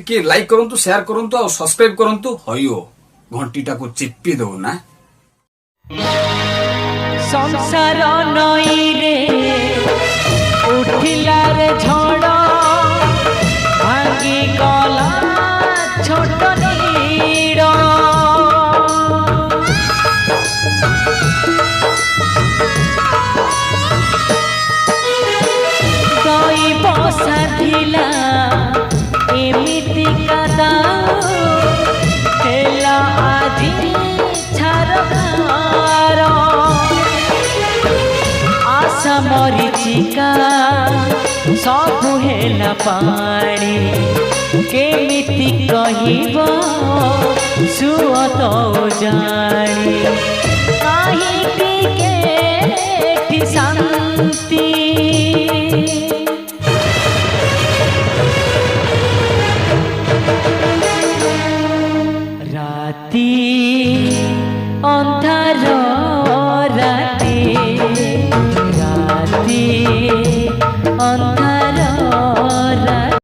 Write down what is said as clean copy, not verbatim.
के लाइक करंतु शेयर करंतु और सब्सक्राइब करंतु हयो घंटीटा को चिप्पी दो ना। संसार नई रे उठिला रे झड़ भांगी गला छोट नीड़ दैव साधिला एमिति कादा हेला आजी छारकार आशा मरीचिका सबु हेला पानी केमिति कहिब सुअ तो जानी काहिंकि केठी शांति राती अंधार राती राती अंधार